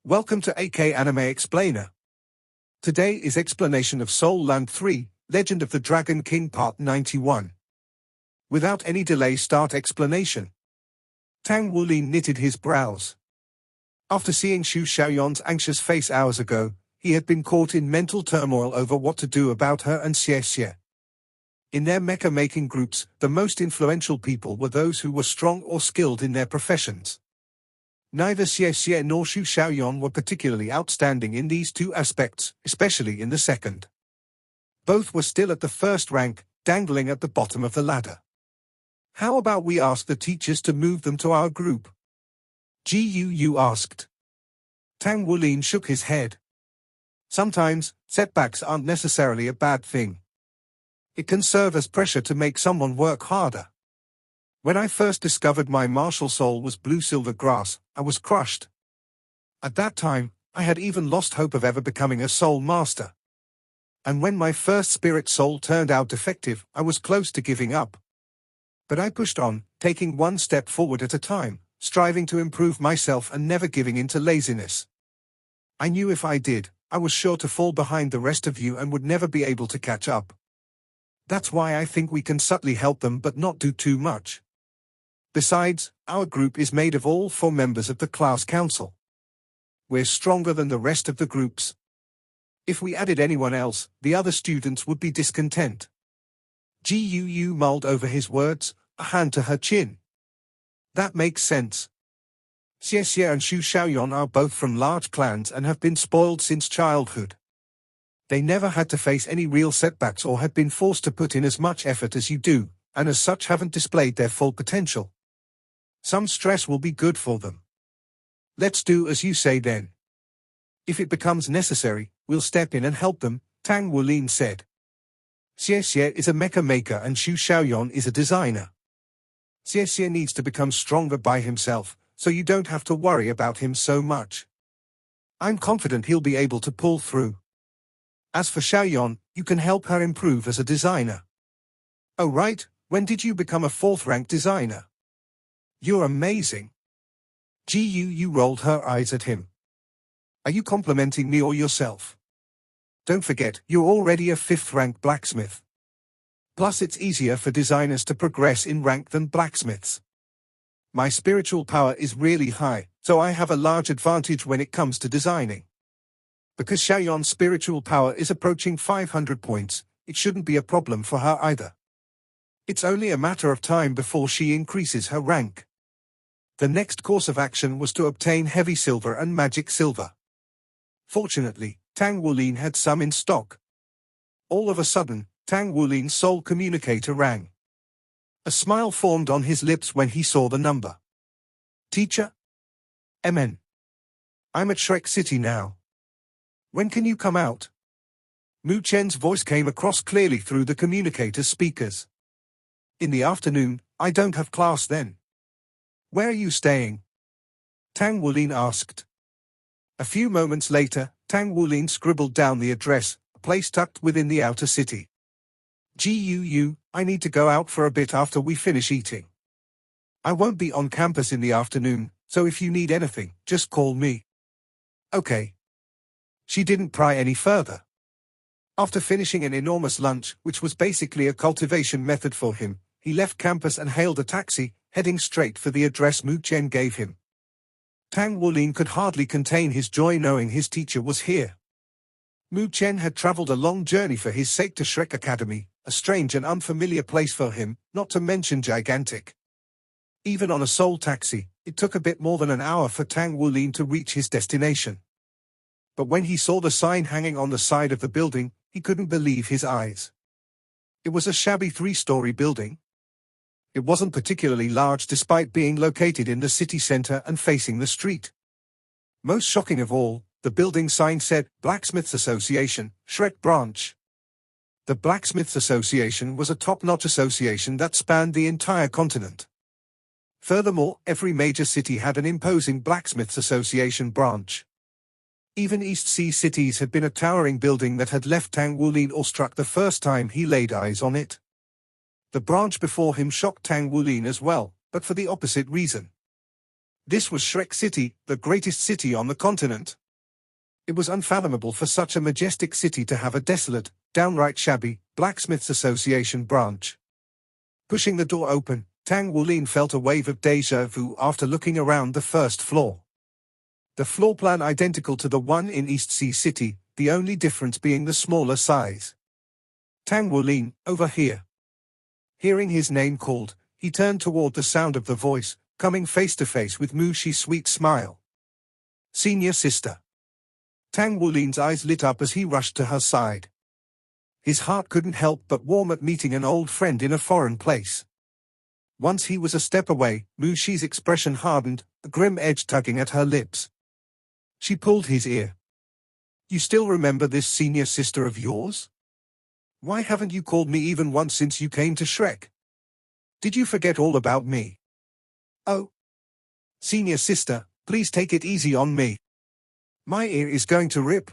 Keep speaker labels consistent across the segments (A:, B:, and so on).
A: Welcome to AK Anime Explainer. Today is explanation of Soul Land 3, Legend of the Dragon King Part 91. Without any delay, start explanation. Tang Wulin knitted his brows. After seeing Xu Xiaoyon's anxious face hours ago, he had been caught in mental turmoil over what to do about her and Xie Xie. In their mecha-making groups, the most influential people were those who were strong or skilled in their professions. Neither Xie Xie nor Xu Xiaoyan were particularly outstanding in these two aspects, especially in the second. Both were still at the first rank, dangling at the bottom of the ladder. How about we ask the teachers to move them to our group? Gu asked. Tang Wulin shook his head. Sometimes, setbacks aren't necessarily a bad thing. It can serve as pressure to make someone work harder. When I first discovered my martial soul was blue-silver grass, I was crushed. At that time, I had even lost hope of ever becoming a soul master. And when my first spirit soul turned out defective, I was close to giving up. But I pushed on, taking one step forward at a time, striving to improve myself and never giving in to laziness. I knew if I did, I was sure to fall behind the rest of you and would never be able to catch up. That's why I think we can subtly help them but not do too much. Besides, our group is made of all 4 members of the class council. We're stronger than the rest of the groups. If we added anyone else, the other students would be discontent. Gu mulled over his words, a hand to her chin. That makes sense. Xie Xie and Xu Xiaoyan are both from large clans and have been spoiled since childhood. They never had to face any real setbacks or had been forced to put in as much effort as you do, and as such haven't displayed their full potential. Some stress will be good for them. Let's do as you say then. If it becomes necessary, we'll step in and help them, Tang Wulin said. Xie Xie is a mecha maker and Xu Xiaoyan is a designer. Xie Xie needs to become stronger by himself, so you don't have to worry about him so much. I'm confident he'll be able to pull through. As for Xiaoyan, you can help her improve as a designer. Oh right, when did you become a 4th-rank designer? You're amazing. Gu rolled her eyes at him. Are you complimenting me or yourself? Don't forget, you're already a 5th-rank blacksmith. Plus it's easier for designers to progress in rank than blacksmiths. My spiritual power is really high, so I have a large advantage when it comes to designing. Because Xiaoyan's spiritual power is approaching 500 points, it shouldn't be a problem for her either. It's only a matter of time before she increases her rank. The next course of action was to obtain heavy silver and magic silver. Fortunately, Tang Wulin had some in stock. All of a sudden, Tang Wulin's soul communicator rang. A smile formed on his lips when he saw the number. Teacher? MN. I'm at Shrek City now. When can you come out? Mu Chen's voice came across clearly through the communicator's speakers. In the afternoon, I don't have class then. Where are you staying? Tang Wulin asked. A few moments later, Tang Wulin scribbled down the address, a place tucked within the outer city. Gu, I need to go out for a bit after we finish eating. I won't be on campus in the afternoon, so if you need anything, just call me. Okay. She didn't pry any further. After finishing an enormous lunch, which was basically a cultivation method for him, he left campus and hailed a taxi, heading straight for the address Mu Chen gave him. Tang Wulin could hardly contain his joy knowing his teacher was here. Mu Chen had traveled a long journey for his sake to Shrek Academy, a strange and unfamiliar place for him, not to mention gigantic. Even on a soul taxi, it took a bit more than an hour for Tang Wulin to reach his destination. But when he saw the sign hanging on the side of the building, he couldn't believe his eyes. It was a shabby 3-story building. It wasn't particularly large despite being located in the city center and facing the street. Most shocking of all, the building sign said, Blacksmiths Association, Shrek Branch. The Blacksmiths Association was a top-notch association that spanned the entire continent. Furthermore, every major city had an imposing Blacksmiths Association branch. Even East Sea cities had been a towering building that had left Tang Wulin awestruck the first time he laid eyes on it. The branch before him shocked Tang Wulin as well, but for the opposite reason. This was Shrek City, the greatest city on the continent. It was unfathomable for such a majestic city to have a desolate, downright shabby, Blacksmiths Association branch. Pushing the door open, Tang Wulin felt a wave of déjà vu after looking around the first floor. The floor plan identical to the one in East Sea City, the only difference being the smaller size. Tang Wulin, over here. Hearing his name called, he turned toward the sound of the voice, coming face to face with Mu Shi's sweet smile. Senior sister. Tang Wulin's eyes lit up as he rushed to her side. His heart couldn't help but warm at meeting an old friend in a foreign place. Once he was a step away, Mu Shi's expression hardened, a grim edge tugging at her lips. She pulled his ear. You still remember this senior sister of yours? Why haven't you called me even once since you came to Shrek? Did you forget all about me? Oh. Senior sister, please take it easy on me. My ear is going to rip.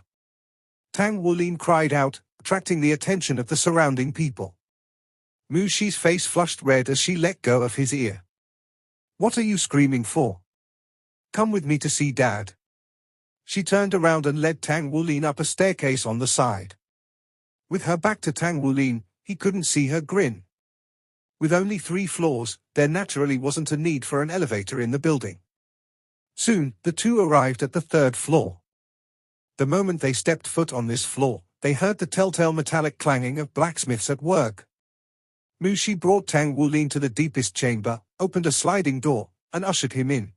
A: Tang Wulin cried out, attracting the attention of the surrounding people. Mu Shi's face flushed red as she let go of his ear. What are you screaming for? Come with me to see Dad. She turned around and led Tang Wulin up a staircase on the side. With her back to Tang Wulin, he couldn't see her grin. With only 3 floors, there naturally wasn't a need for an elevator in the building. Soon, the two arrived at the 3rd floor. The moment they stepped foot on this floor, they heard the telltale metallic clanging of blacksmiths at work. Mu Shi brought Tang Wulin to the deepest chamber, opened a sliding door, and ushered him in.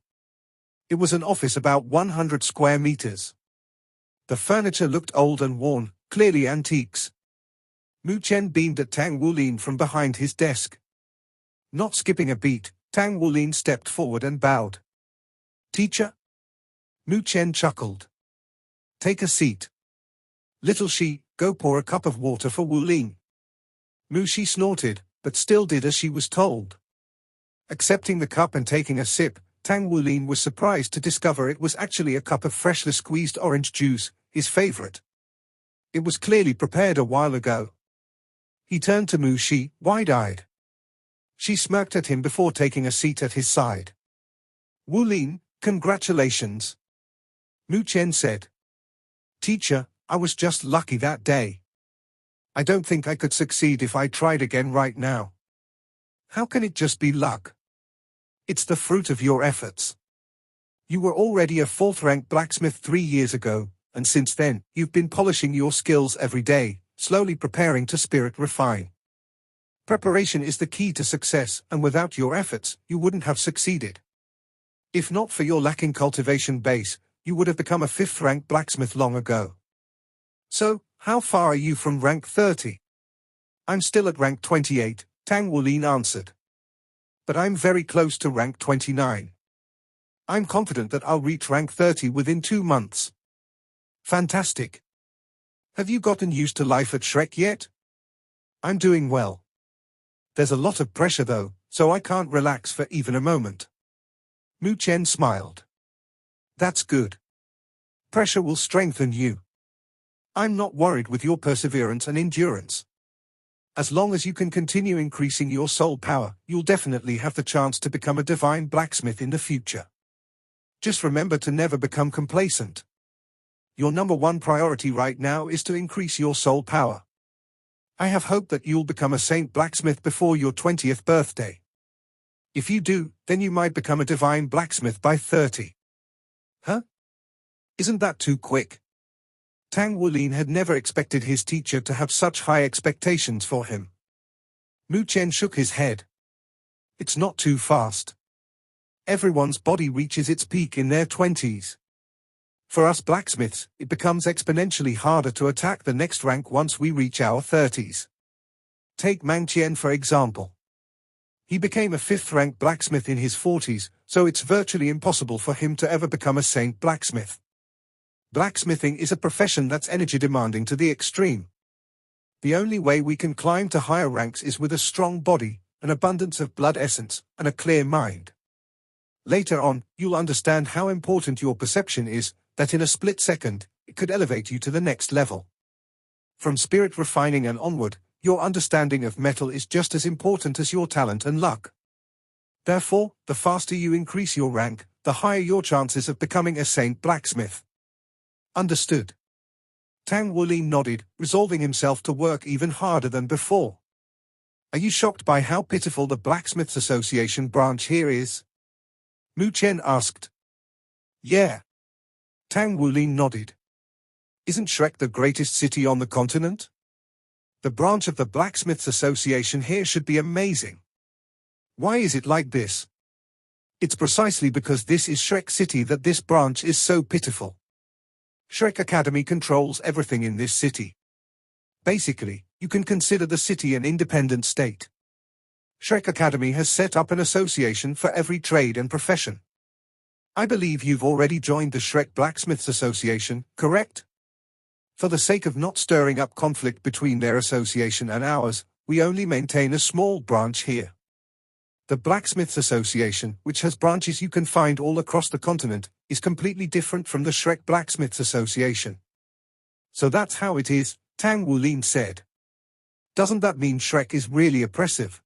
A: It was an office about 100 square meters. The furniture looked old and worn, clearly antiques. Mu Chen beamed at Tang Wulin from behind his desk. Not skipping a beat, Tang Wulin stepped forward and bowed. Teacher? Mu Chen chuckled. Take a seat. Little Shi, go pour a cup of water for Wulin. Mu Shi snorted, but still did as she was told. Accepting the cup and taking a sip, Tang Wulin was surprised to discover it was actually a cup of freshly squeezed orange juice, his favorite. It was clearly prepared a while ago. He turned to Mu Shi, wide-eyed. She smirked at him before taking a seat at his side. Wulin, congratulations. Mu Chen said. Teacher, I was just lucky that day. I don't think I could succeed if I tried again right now. How can it just be luck? It's the fruit of your efforts. You were already a 4th-rank blacksmith 3 years ago, and since then, you've been polishing your skills every day, slowly preparing to spirit refine. Preparation is the key to success, and without your efforts, you wouldn't have succeeded. If not for your lacking cultivation base, you would have become a 5th-rank blacksmith long ago. So, how far are you from rank 30? I'm still at rank 28, Tang Wulin answered. But I'm very close to rank 29. I'm confident that I'll reach rank 30 within 2 months. Fantastic. Have you gotten used to life at Shrek yet? I'm doing well. There's a lot of pressure though, so I can't relax for even a moment. Mu Chen smiled. That's good. Pressure will strengthen you. I'm not worried with your perseverance and endurance. As long as you can continue increasing your soul power, you'll definitely have the chance to become a divine blacksmith in the future. Just remember to never become complacent. Your #1 priority right now is to increase your soul power. I have hope that you'll become a saint blacksmith before your 20th birthday. If you do, then you might become a divine blacksmith by 30. Huh? Isn't that too quick? Tang Wulin had never expected his teacher to have such high expectations for him. Mu Chen shook his head. It's not too fast. Everyone's body reaches its peak in their 20s. For us blacksmiths, it becomes exponentially harder to attack the next rank once we reach our 30s. Take Mang Qian for example. He became a 5th-rank blacksmith in his 40s, so it's virtually impossible for him to ever become a saint blacksmith. Blacksmithing is a profession that's energy demanding to the extreme. The only way we can climb to higher ranks is with a strong body, an abundance of blood essence, and a clear mind. Later on, you'll understand how important your perception is, that in a split second, it could elevate you to the next level. From spirit refining and onward, your understanding of metal is just as important as your talent and luck. Therefore, the faster you increase your rank, the higher your chances of becoming a saint blacksmith. Understood. Tang Wulin nodded, resolving himself to work even harder than before. Are you shocked by how pitiful the Blacksmiths Association branch here is? Mu Chen asked. Yeah. Tang Wulin nodded. Isn't Shrek the greatest city on the continent? The branch of the Blacksmiths Association here should be amazing. Why is it like this? It's precisely because this is Shrek City that this branch is so pitiful. Shrek Academy controls everything in this city. Basically, you can consider the city an independent state. Shrek Academy has set up an association for every trade and profession. I believe you've already joined the Shrek Blacksmiths Association, correct? For the sake of not stirring up conflict between their association and ours, we only maintain a small branch here. The Blacksmiths Association, which has branches you can find all across the continent, is completely different from the Shrek Blacksmiths Association. So that's how it is, Tang Wulin said. Doesn't that mean Shrek is really oppressive?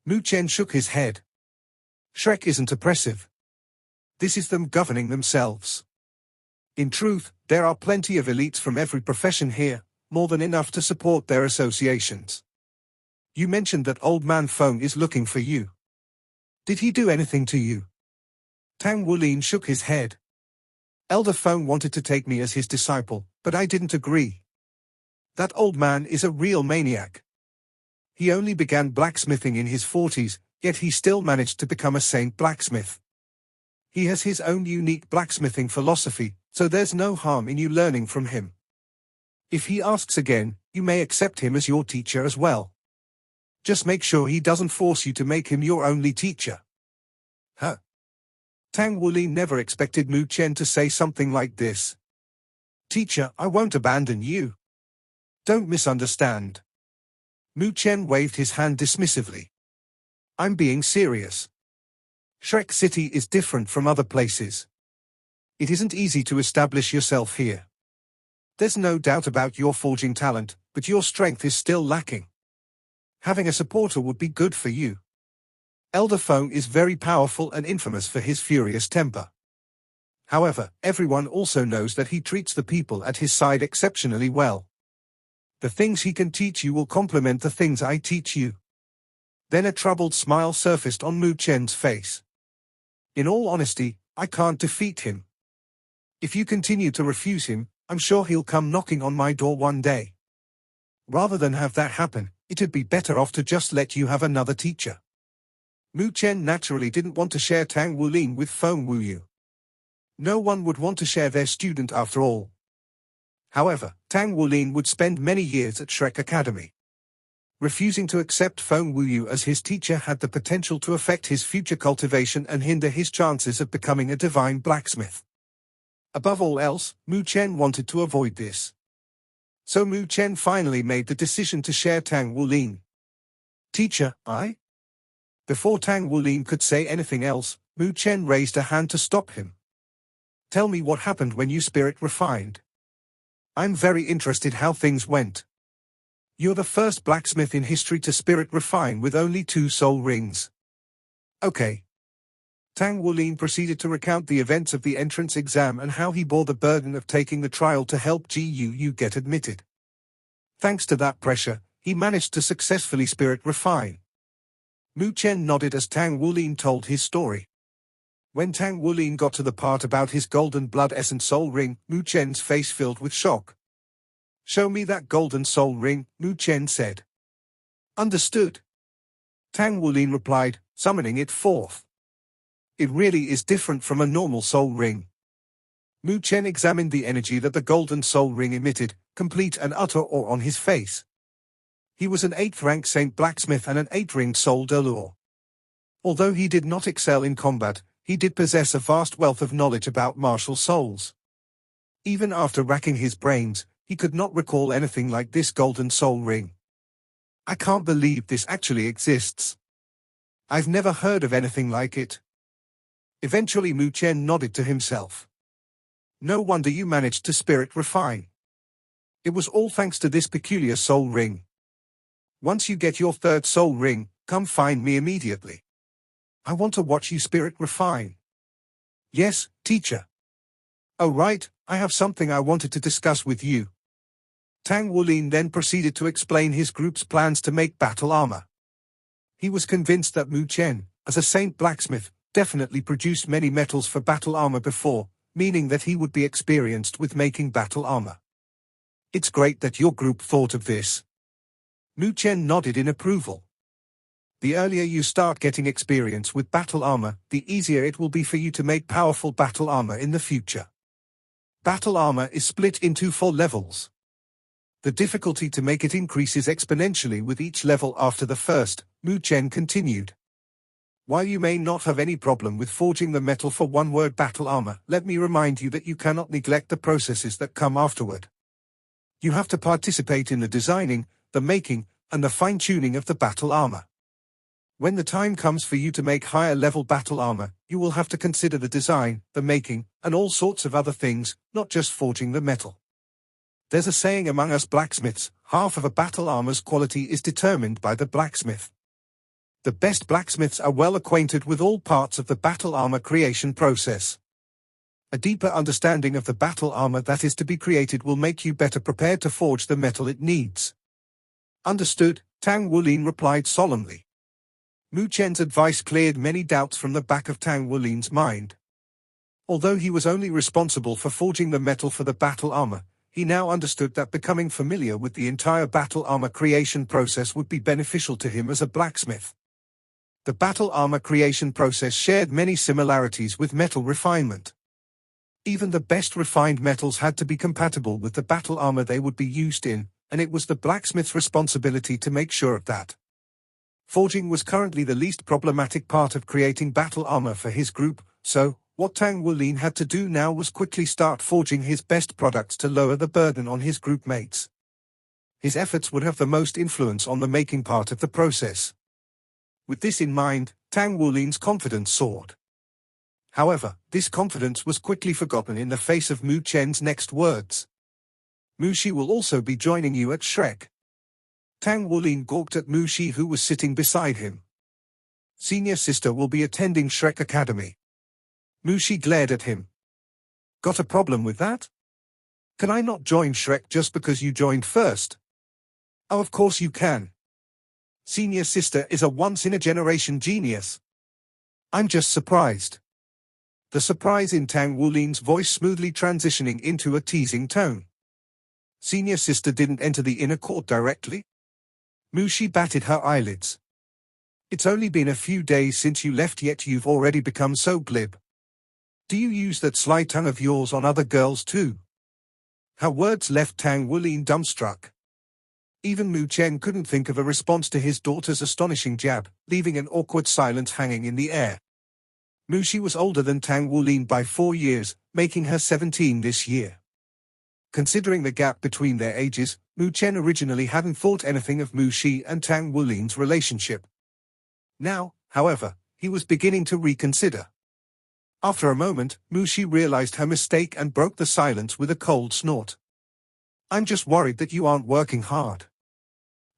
A: Mu Chen shook his head. Shrek isn't oppressive. This is them governing themselves. In truth, there are plenty of elites from every profession here, more than enough to support their associations. You mentioned that Old Man Feng is looking for you. Did he do anything to you? Tang Wulin shook his head. Elder Feng wanted to take me as his disciple, but I didn't agree. That old man is a real maniac. He only began blacksmithing in his 40s, yet he still managed to become a saint blacksmith. He has his own unique blacksmithing philosophy, so there's no harm in you learning from him. If he asks again, you may accept him as your teacher as well. Just make sure he doesn't force you to make him your only teacher. Huh? Tang Wulin never expected Mu Chen to say something like this. Teacher, I won't abandon you. Don't misunderstand. Mu Chen waved his hand dismissively. I'm being serious. Shrek City is different from other places. It isn't easy to establish yourself here. There's no doubt about your forging talent, but your strength is still lacking. Having a supporter would be good for you. Elder Feng is very powerful and infamous for his furious temper. However, everyone also knows that he treats the people at his side exceptionally well. The things he can teach you will complement the things I teach you. Then a troubled smile surfaced on Mu Chen's face. In all honesty, I can't defeat him. If you continue to refuse him, I'm sure he'll come knocking on my door one day. Rather than have that happen, it'd be better off to just let you have another teacher. Mu Chen naturally didn't want to share Tang Wulin with Feng Wuyu. No one would want to share their student after all. However, Tang Wulin would spend many years at Shrek Academy. Refusing to accept Feng Wuyu as his teacher had the potential to affect his future cultivation and hinder his chances of becoming a divine blacksmith. Above all else, Mu Chen wanted to avoid this. So Mu Chen finally made the decision to share Tang Wulin. Teacher, I? Before Tang Wulin could say anything else, Mu Chen raised a hand to stop him. Tell me what happened when you spirit refined. I'm very interested how things went. You're the first blacksmith in history to spirit refine with only 2 soul rings. Okay. Tang Wulin proceeded to recount the events of the entrance exam and how he bore the burden of taking the trial to help GUU get admitted. Thanks to that pressure, he managed to successfully spirit refine. Mu Chen nodded as Tang Wulin told his story. When Tang Wulin got to the part about his golden blood essence soul ring, Mu Chen's face filled with shock. Show me that golden soul ring, Mu Chen said. Understood. Tang Wulin replied, summoning it forth. It really is different from a normal soul ring. Mu Chen examined the energy that the golden soul ring emitted, complete and utter awe on his face. He was an 8th rank Saint Blacksmith and an 8-ringed Soul d'Allure. Although he did not excel in combat, he did possess a vast wealth of knowledge about martial souls. Even after racking his brains, he could not recall anything like this golden soul ring. I can't believe this actually exists. I've never heard of anything like it. Eventually Mu Chen nodded to himself. No wonder you managed to spirit refine. It was all thanks to this peculiar soul ring. Once you get your 3rd soul ring, come find me immediately. I want to watch you spirit refine. Yes, teacher. Oh right, I have something I wanted to discuss with you. Tang Wulin then proceeded to explain his group's plans to make battle armor. He was convinced that Mu Chen, as a saint blacksmith, definitely produced many metals for battle armor before, meaning that he would be experienced with making battle armor. It's great that your group thought of this. Mu Chen nodded in approval. The earlier you start getting experience with battle armor, the easier it will be for you to make powerful battle armor in the future. Battle armor is split into 4 levels. The difficulty to make it increases exponentially with each level after the first, Mu Chen continued. While you may not have any problem with forging the metal for one-word battle armor, let me remind you that you cannot neglect the processes that come afterward. You have to participate in the designing, the making, and the fine-tuning of the battle armor. When the time comes for you to make higher-level battle armor, you will have to consider the design, the making, and all sorts of other things, not just forging the metal. There's a saying among us blacksmiths, half of a battle armor's quality is determined by the blacksmith. The best blacksmiths are well acquainted with all parts of the battle armor creation process. A deeper understanding of the battle armor that is to be created will make you better prepared to forge the metal it needs. Understood, Tang Wulin replied solemnly. Mu Chen's advice cleared many doubts from the back of Tang Wulin's mind. Although he was only responsible for forging the metal for the battle armor, he now understood that becoming familiar with the entire battle armor creation process would be beneficial to him as a blacksmith. The battle armor creation process shared many similarities with metal refinement. Even the best refined metals had to be compatible with the battle armor they would be used in, and it was the blacksmith's responsibility to make sure of that. Forging was currently the least problematic part of creating battle armor for his group, so, what Tang Wulin had to do now was quickly start forging his best products to lower the burden on his group mates. His efforts would have the most influence on the making part of the process. With this in mind, Tang Wulin's confidence soared. However, this confidence was quickly forgotten in the face of Mu Chen's next words. Mu Shi will also be joining you at Shrek. Tang Wulin gawked at Mu Shi, who was sitting beside him. Senior sister will be attending Shrek Academy. Mu Shi glared at him. Got a problem with that? Can I not join Shrek just because you joined first? Oh, of course you can. Senior sister is a once-in-a-generation genius. I'm just surprised. The surprise in Tang Wulin's voice smoothly transitioning into a teasing tone. Senior sister didn't enter the inner court directly? Mu Shi batted her eyelids. It's only been a few days since you left, yet you've already become so glib. Do you use that sly tongue of yours on other girls too? Her words left Tang Wulin dumbstruck. Even Mu Chen couldn't think of a response to his daughter's astonishing jab, leaving an awkward silence hanging in the air. Mu Shi was older than Tang Wulin by 4 years, making her 17 this year. Considering the gap between their ages, Mu Chen originally hadn't thought anything of Mu Shi and Tang Wulin's relationship. Now, however, he was beginning to reconsider. After a moment, Mu Shi realized her mistake and broke the silence with a cold snort. I'm just worried that you aren't working hard.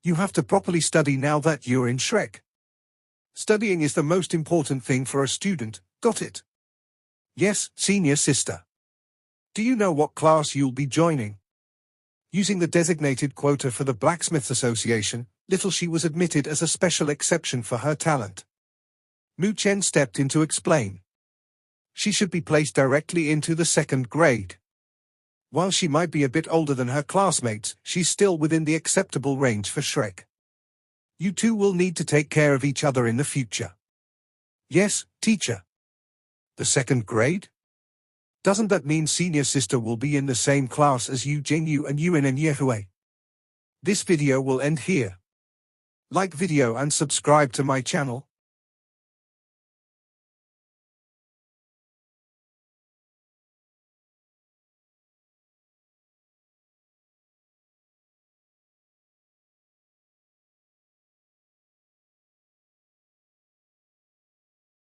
A: You have to properly study now that you're in Shrek. Studying is the most important thing for a student, got it? Yes, senior sister. Do you know what class you'll be joining? Using the designated quota for the Blacksmiths Association, Little Shi was admitted as a special exception for her talent. Mu Chen stepped in to explain. She should be placed directly into the 2nd grade. While she might be a bit older than her classmates, she's still within the acceptable range for Shrek. You two will need to take care of each other in the future. Yes, teacher. The 2nd grade? Doesn't that mean senior sister will be in the same class as Yu Jingyu and Yuan and Yehui? This video will end here. Like video and subscribe to my channel.